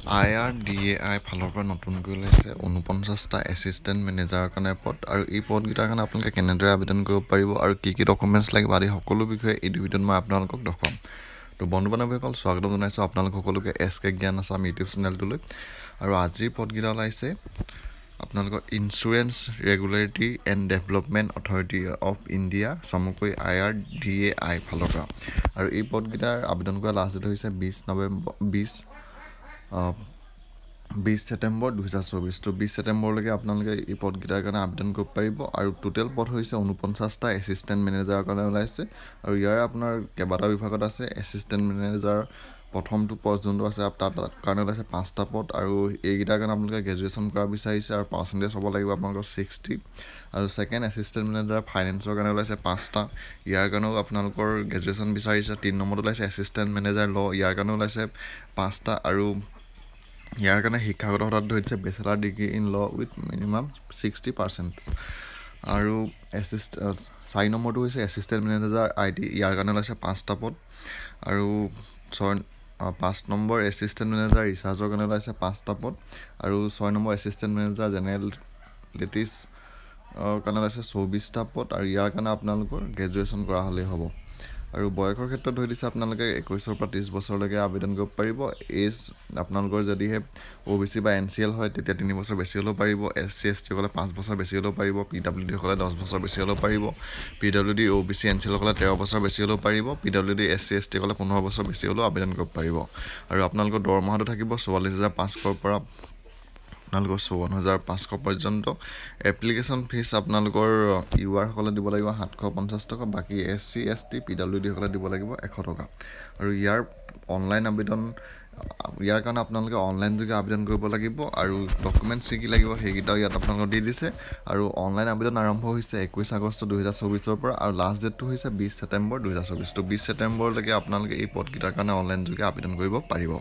IRDAI ফালৰ পৰা নতুনকৈ ওলাইছে 49টা এছিষ্টেণ্ট মেনেজাৰৰ কাৰণে পদ আৰু এই পদকেইটাৰ কাৰণে আপোনালোকে কেনেদৰে আবেদন কৰিব পাৰিব আৰু কি ডকুমেণ্টছ লাগিব আদি সকলো বিষয়ে এই ভিডিঅ'ত মই আপোনালোকক দেখুৱাম। তো বন্ধু বান্ধৱীসকল স্বাগতম জনাইছোঁ আপোনালোক সকলোকে SK জ্ঞান আছাম ইউটিউব চেনেলটোলৈ। আৰু আজিৰ পদকেইটা ওলাইছে আপোনালোকৰ insurance regulatory and development authority of India চমুকৈ IRDAI ফালৰ পৰা। আৰু এই পদকেইটাৰ আবেদন কৰা লাষ্ট ডেট হৈছে 20 ছেপ্টেম্বৰ 2024। তো 20 ছেপ্টেম্বৰলৈকে আপোনালোকে এই পদকেইটাৰ কাৰণে আবেদন কৰিব পাৰিব। আৰু টোটেল পদ হৈছে 49টা এছিষ্টেণ্ট মেনেজাৰৰ কাৰণে ওলাইছে। আৰু ইয়াৰ আপোনাৰ কেইবাটাও বিভাগত আছে। এছিষ্টেণ্ট মেনেজাৰ প্ৰথমটো পদ যোনটো আছে তাৰ কাৰণে ওলাইছে 5টা পদ। আৰু এইকেইটাৰ কাৰণে আপোনালোকে গ্ৰেজুৱেশ্যন কৰা বিচাৰিছে আৰু পাৰ্চেণ্টেজ হ'ব লাগিব আপোনালোকৰ 60। আৰু ছেকেণ্ড এছিষ্টেণ্ট মেনেজাৰ ফাইনেন্সৰ কাৰণে ওলাইছে 5টা, ইয়াৰ কাৰণেও আপোনালোকৰ গ্ৰেজুৱেশ্যন বিচাৰিছে। 3 নম্বৰত ওলাইছে এছিষ্টেণ্ট মেনেজাৰ ল, ইয়াৰ কাৰণে ওলাইছে 5টা। আৰু ইয়াৰ কাৰণে শিক্ষাগত অৰ্হতা ধৰিছে bachelor degree in law with minimum 60%। আৰু 4 নম্বৰটো হৈছে এছিষ্টেণ্ট মেনেজাৰ IT, ইয়াৰ কাৰণে ওলাইছে 5টা পদ। আৰু 5 নম্বৰ এছিষ্টেণ্ট মেনেজাৰ ৰিচাৰ্জৰ কাৰণে ওলাইছে 5টা পদ। আৰু 6 নম্বৰ এছিষ্টেণ্ট মেনেজাৰ জেনেৰেলিটিছ কাৰণে ওলাইছে 24টা পদ। আৰু ইয়াৰ কাৰণে আপোনালোকৰ গ্ৰেজুৱেশ্যন কৰা হ'লেই হ'ব। আৰু বয়সৰ ক্ষেত্ৰত ধৰি দিছে আপোনালোকে 21ৰ পৰা 30 বছৰলৈকে আবেদন কৰিব পাৰিব। এজ আপোনালোকৰ যদিহে OBC বা NCL হয় তেতিয়া 3 বছৰ বেছি হ'লেও পাৰিব। SC ST সকলে 5 বছৰ বেছি হ'লেও পাৰিব। PWD সকলে 10 বছৰ বেছি হ'লেও পাৰিব। PWD OBC NCL সকলে 13 বছৰ বেছি হ'লেও পাৰিব। PWD SC ST সকলে 15 বছৰ বেছি হ'লেও আবেদন কৰিব পাৰিব। আৰু আপোনালোকৰ দৰমহাটো থাকিব 44,500ৰ পৰা আপোনালোকৰ 54,500 পৰ্যন্ত। এপ্লিকেশ্যন ফিজ আপোনালোকৰ UR সকলে দিব লাগিব 750 টকা, বাকী SC ST PWD সকলে দিব লাগিব 100 টকা। আৰু ইয়াৰ কাৰণে আপোনালোকে অনলাইন যোগে আবেদন কৰিব লাগিব। আৰু ডকুমেণ্টছ কি লাগিব সেইকেইটাও ইয়াত আপোনালোকক দি দিছে। আৰু অনলাইন আবেদন আৰম্ভ হৈছে 21 আগষ্ট 2024 পৰা আৰু লাষ্ট ডেটটো হৈছে 20 ছেপ্টেম্বৰ 2024। তো 20 ছেপ্টেম্বৰলৈকে আপোনালোকে এই পদকেইটাৰ কাৰণে অনলাইন যোগে আবেদন কৰিব পাৰিব।